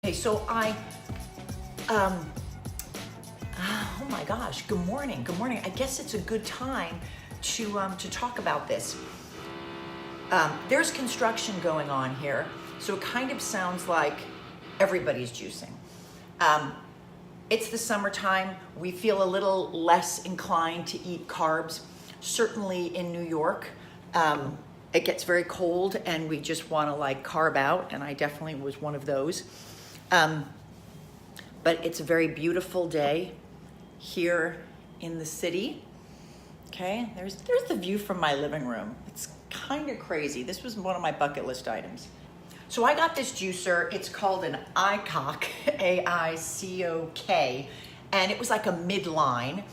Okay, so oh my gosh, good morning, good morning. I guess it's a good time to talk about this. There's construction going on here, so it kind of sounds like everybody's juicing. It's the summertime. We feel a little less inclined to eat carbs. Certainly in New York, it gets very cold and we just want to like carb out, and I definitely was one of those. But it's a very beautiful day here in the city. Okay, there's the view from my living room. It's kind of crazy. This was one of my bucket list items. So I got this juicer. It's called an Aicok, A-I-C-O-K, and it was like a midline.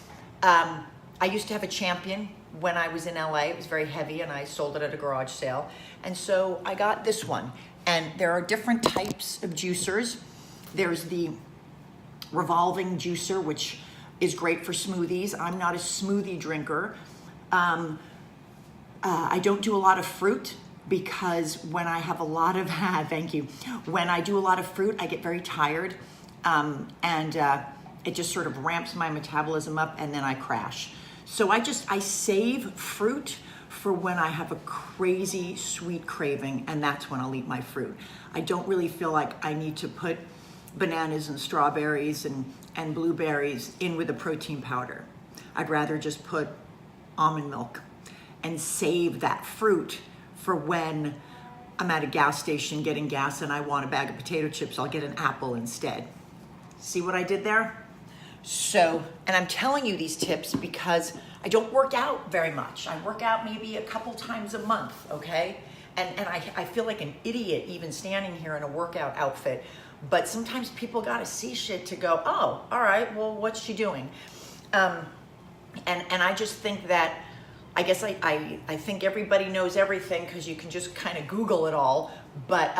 I used to have a Champion when I was in LA. It was very heavy and I sold it at a garage sale. And so I got this one. And there are different types of juicers. There's the revolving juicer, which is great for smoothies. I'm not a smoothie drinker. I don't do a lot of fruit because when I have a lot of, thank you. When I do a lot of fruit, I get very tired. It just sort of ramps my metabolism up and then I crash. So I save fruit for when I have a crazy sweet craving, and that's when I'll eat my fruit. I don't really feel like I need to put bananas and strawberries and blueberries in with a protein powder. I'd rather just put almond milk and save that fruit for when I'm at a gas station getting gas and I want a bag of potato chips. I'll get an apple instead. See what I did there? So, and I'm telling you these tips because I don't work out very much. I work out maybe a couple times a month, okay? And I feel like an idiot even standing here in a workout outfit, but sometimes people gotta see shit to go, oh, all right, well, what's she doing? And I just think that, I guess I think everybody knows everything because you can just kind of Google it all, but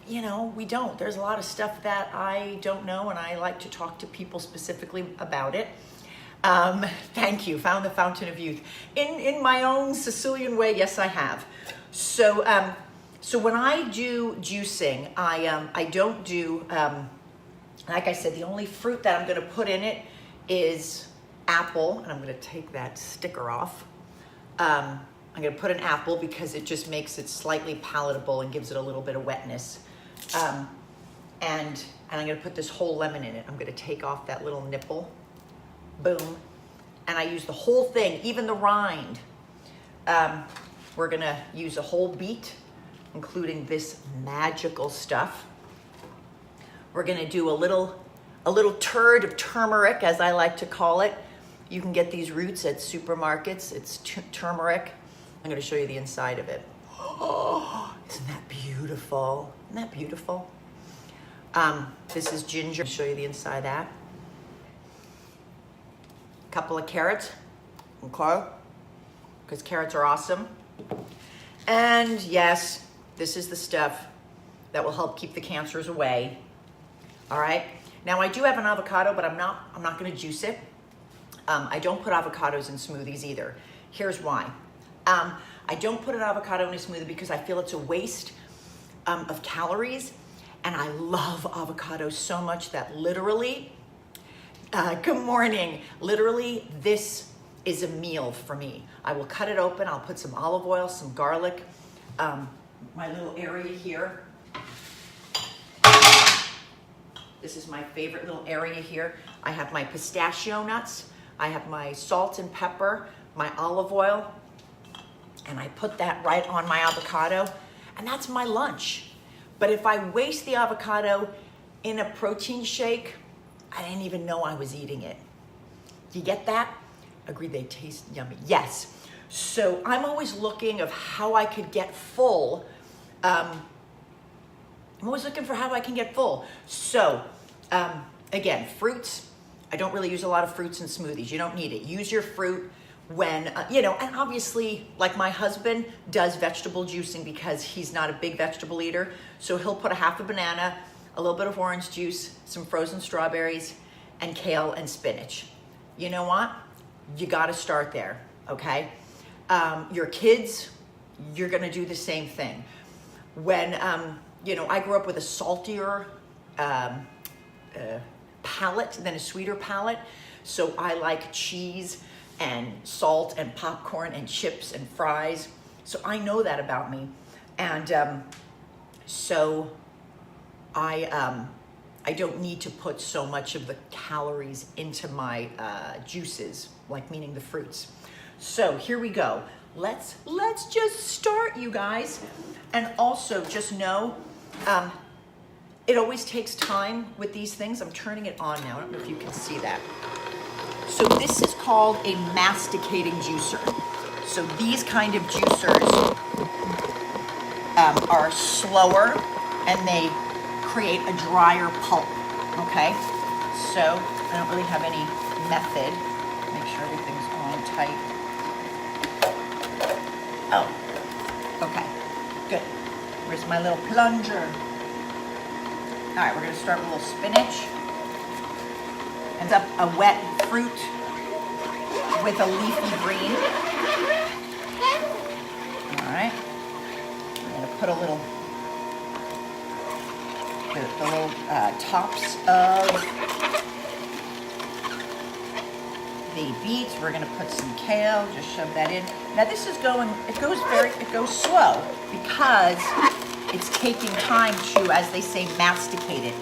you know, we don't. There's a lot of stuff that I don't know, and I like to talk to people specifically about it. Thank you, found the fountain of youth. In my own Sicilian way, yes, I have. So when I do juicing, I don't do, like I said, the only fruit that I'm gonna put in it is apple, and I'm gonna take that sticker off. I'm gonna put an apple because it just makes it slightly palatable and gives it a little bit of wetness. And I'm gonna put this whole lemon in it. I'm gonna take off that little nipple, boom. And I use the whole thing, even the rind. We're gonna use a whole beet, including this magical stuff. We're gonna do a little turd of turmeric, as I like to call it. You can get these roots at supermarkets. It's turmeric. I'm gonna show you the inside of it. Oh, isn't that beautiful? Isn't that beautiful? This is ginger. I'll show you the inside of that. A couple of carrots, okay? Because carrots are awesome. And yes, this is the stuff that will help keep the cancers away. All right. Now I do have an avocado, but I'm not gonna juice it. I don't put avocados in smoothies either. Here's why. I don't put an avocado in a smoothie because I feel it's a waste of calories, and I love avocados so much that literally, good morning, literally this is a meal for me. I will cut it open, I'll put some olive oil, some garlic, my little area here. This is my favorite little area here. I have my pistachio nuts, I have my salt and pepper, my olive oil, and I put that right on my avocado, and that's my lunch. But if I waste the avocado in a protein shake, I didn't even know I was eating it. You get that? Agreed, they taste yummy. Yes. So I'm always looking of how I could get full. I'm always looking for how I can get full. So again, fruits. I don't really use a lot of fruits in smoothies. You don't need it. Use your fruit when, you know, and obviously, like my husband does vegetable juicing because he's not a big vegetable eater. So he'll put a half a banana, a little bit of orange juice, some frozen strawberries, and kale and spinach. You know what? You gotta start there, okay? Your kids, you're gonna do the same thing. When, you know, I grew up with a saltier palate than a sweeter palate. So I like cheese and salt and popcorn and chips and fries. So I know that about me. And so I don't need to put so much of the calories into my juices, like meaning the fruits. So here we go. Let's just start, you guys. And also just know, it always takes time with these things. I'm turning it on now. I don't know if you can see that. So this is called a masticating juicer. So these kind of juicers are slower and they create a drier pulp, okay? So I don't really have any method. Make sure everything's on tight. Oh, okay, good. Where's my little plunger? All right, we're gonna start with a little spinach. Ends up a wet fruit with a leafy green. All right, I'm gonna put a little, the little tops of the beets. We're gonna put some kale, just shove that in. Now this is going, it goes slow because it's taking time to, as they say, masticate it.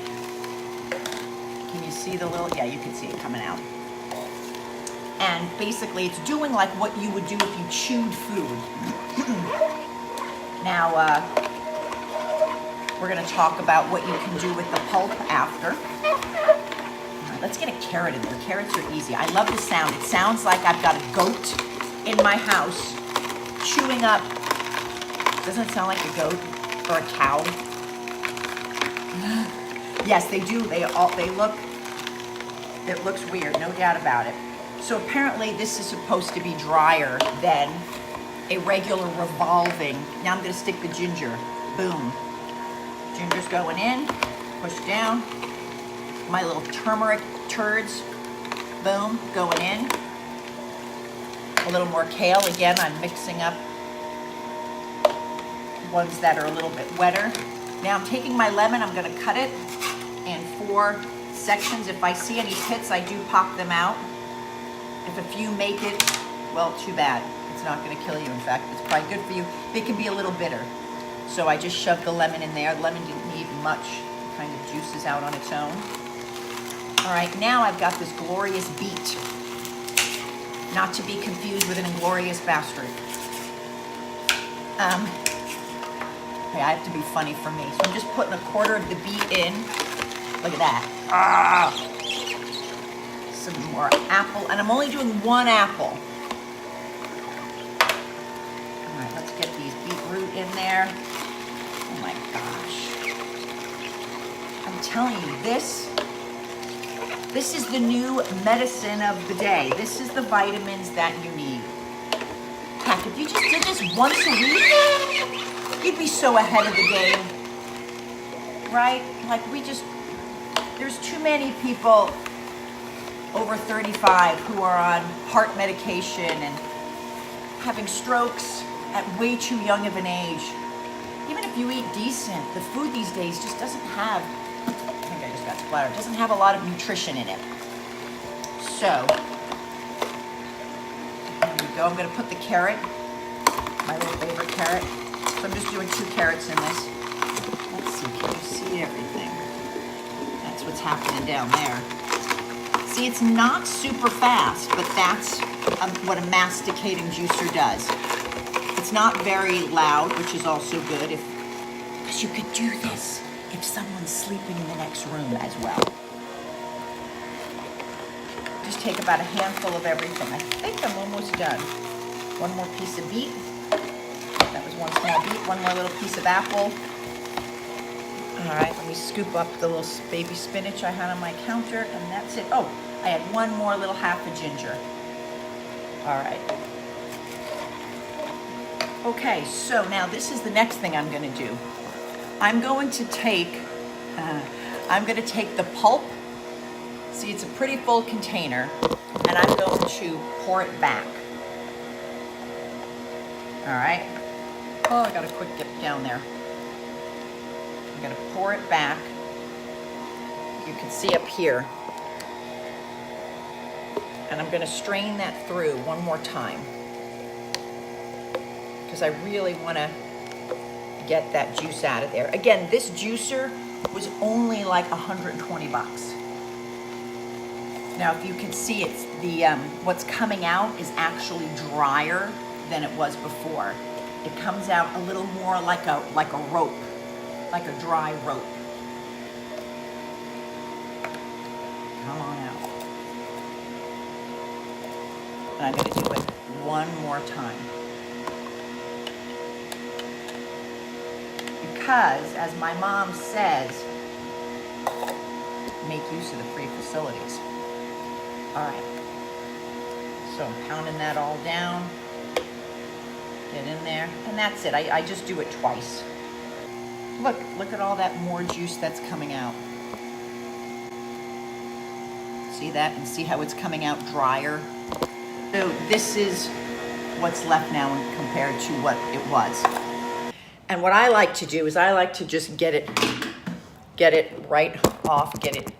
Can you see the little, yeah, you can see it coming out. And basically it's doing like what you would do if you chewed food. Now, we're gonna talk about what you can do with the pulp after. All right, let's get a carrot in there. Carrots are easy. I love the sound. It sounds like I've got a goat in my house chewing up. Doesn't it sound like a goat or a cow? Yes, they do. They look, it looks weird, no doubt about it. So apparently this is supposed to be drier than a regular revolving. Now I'm gonna stick the ginger. Boom. Ginger's going in, push down. My little turmeric turds, boom, going in. A little more kale. Again, I'm mixing up ones that are a little bit wetter. Now I'm taking my lemon, I'm gonna cut it in 4 sections. If I see any pits, I do pop them out. If a few make it, well, too bad. It's not gonna kill you. In fact, it's probably good for you. They can be a little bitter. So I just shoved the lemon in there. The lemon didn't need much. It kind of juices out on its own. All right, now I've got this glorious beet. Not to be confused with an inglorious bastard. Okay, I have to be funny for me. So I'm just putting a quarter of the beet in. Look at that. Ah! Some more apple, and I'm only doing 1 apple. All right, let's get these beetroot in there. Oh my gosh. I'm telling you, this is the new medicine of the day. This is the vitamins that you need. Heck, if you just did this once a week, you'd be so ahead of the game, right? Like there's too many people over 35 who are on heart medication and having strokes at way too young of an age. Even if you eat decent, the food these days just doesn't have, I think I just got splattered, doesn't have a lot of nutrition in it. So, there we go. I'm gonna put the carrot, my little favorite carrot. So I'm just doing 2 carrots in this. Let's see, can you see everything? That's what's happening down there. See, it's not super fast, but that's what a masticating juicer does. It's not very loud, which is also good, because you could do this if someone's sleeping in the next room as well. Just take about a handful of everything. I think I'm almost done. 1 more piece of beet. That was 1 small beet. 1 more little piece of apple. All right, let me scoop up the little baby spinach I had on my counter, and that's it. Oh, I had 1 more little half of ginger. All right. Okay, so now this is the next thing I'm gonna do. I'm going to take the pulp. See, it's a pretty full container, and I'm going to pour it back. All right. Oh, I gotta quick get down there. I'm gonna pour it back you can see up here. And I'm gonna strain that through one more time because I really wanna get that juice out of there. Again, this juicer was only like 120 bucks. Now, if you can see, it's the what's coming out is actually drier than it was before. It comes out a little more like a rope, like a dry rope. Come on out. And I'm gonna do it one more time. Because, as my mom says, make use of the free facilities. All right, so I'm pounding that all down, get in there, and that's it. I just do it twice. Look at all that more juice that's coming out. See that? And see how it's coming out drier? So this is what's left now compared to what it was. And what I like to do is I like to just get it right off, get it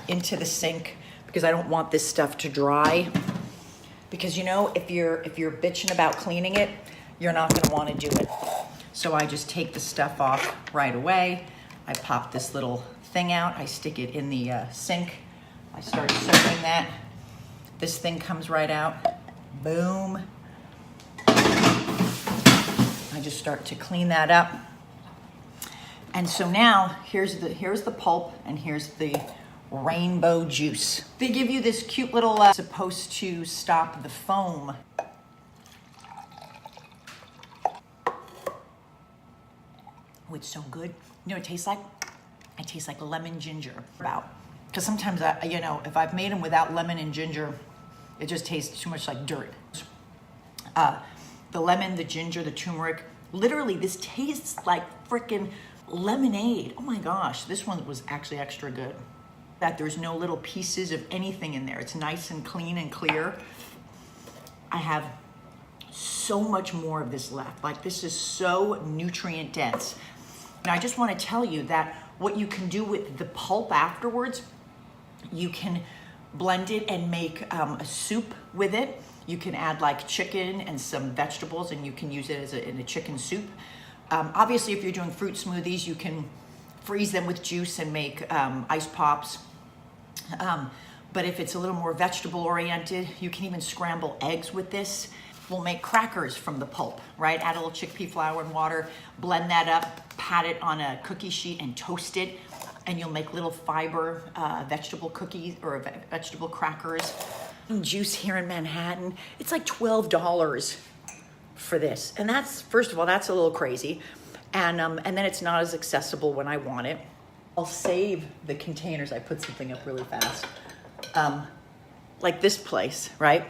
into the sink, because I don't want this stuff to dry. Because you know, if you're bitching about cleaning it, you're not gonna wanna do it. So I just take the stuff off right away. I pop this little thing out, I stick it in the sink. I start soaking that. This thing comes right out, boom. I just start to clean that up. And so now here's the pulp and here's the rainbow juice. They give you this cute little, supposed to stop the foam. Oh, it's so good. You know what it tastes like? It tastes like lemon ginger. Because sometimes, if I've made them without lemon and ginger, it just tastes too much like dirt. The lemon, the ginger, the turmeric, literally this tastes like frickin' lemonade. Oh my gosh, this one was actually extra good. That there's no little pieces of anything in there. It's nice and clean and clear. I have so much more of this left. Like, this is so nutrient dense. And I just want to tell you that what you can do with the pulp afterwards, you can blend it and make a soup with it. You can add like chicken and some vegetables and you can use it in a chicken soup. Obviously, if you're doing fruit smoothies, you can freeze them with juice and make ice pops. But if it's a little more vegetable oriented, you can even scramble eggs with this. We'll make crackers from the pulp, right? Add a little chickpea flour and water, blend that up, pat it on a cookie sheet and toast it. And you'll make little fiber vegetable cookies or vegetable crackers. Juice here in Manhattan, it's like $12 for this. And that's, first of all, that's a little crazy. And then it's not as accessible when I want it. I'll save the containers. I put something up really fast. Like this place, right?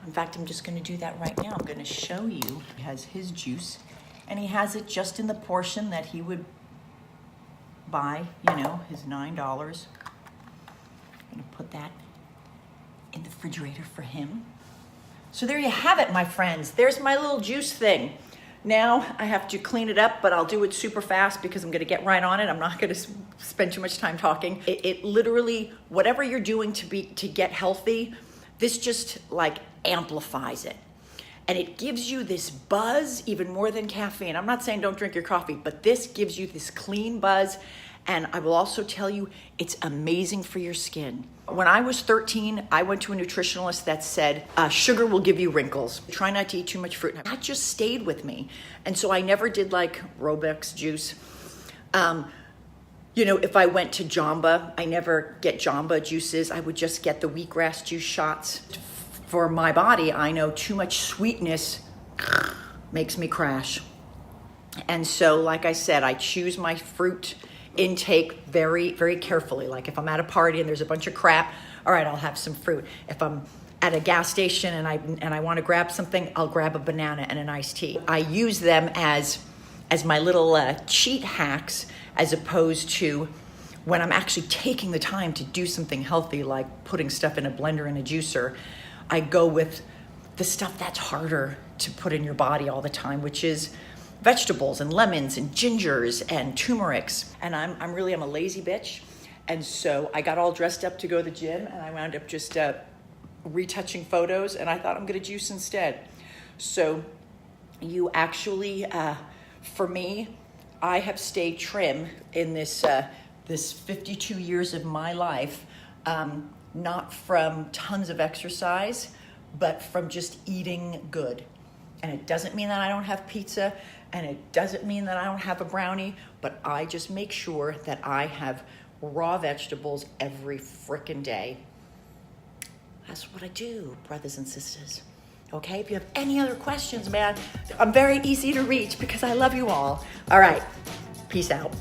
In fact, I'm just gonna do that right now. I'm gonna show you. He has his juice and he has it just in the portion that he would buy, his $9. I'm gonna put that in the refrigerator for him. So there you have it, my friends. There's my little juice thing. Now I have to clean it up, but I'll do it super fast because I'm gonna get right on it. I'm not gonna spend too much time talking. It literally, whatever you're doing to get healthy, this just like amplifies it. And it gives you this buzz even more than caffeine. I'm not saying don't drink your coffee, but this gives you this clean buzz. And I will also tell you, it's amazing for your skin. When I was 13, I went to a nutritionalist that said, sugar will give you wrinkles. Try not to eat too much fruit. That just stayed with me. And so I never did like Robex juice. If I went to Jamba, I never get Jamba juices. I would just get the wheatgrass juice shots. For my body, I know too much sweetness makes me crash. And so, like I said, I choose my fruit intake very, very carefully. Like if I'm at a party and there's a bunch of crap, all right, I'll have some fruit. If I'm at a gas station and I want to grab something, I'll grab a banana and an iced tea. I use them as my little cheat hacks, as opposed to when I'm actually taking the time to do something healthy, like putting stuff in a blender and a juicer. I go with the stuff that's harder to put in your body all the time, which is vegetables and lemons and gingers and turmerics. And I'm a lazy bitch. And so I got all dressed up to go to the gym, and I wound up just retouching photos, and I thought I'm gonna juice instead. So you actually, for me, I have stayed trim in this 52 years of my life, not from tons of exercise, but from just eating good. And it doesn't mean that I don't have pizza, and it doesn't mean that I don't have a brownie, but I just make sure that I have raw vegetables every frickin' day. That's what I do, brothers and sisters. Okay, if you have any other questions, man, I'm very easy to reach because I love you all. All right, peace out.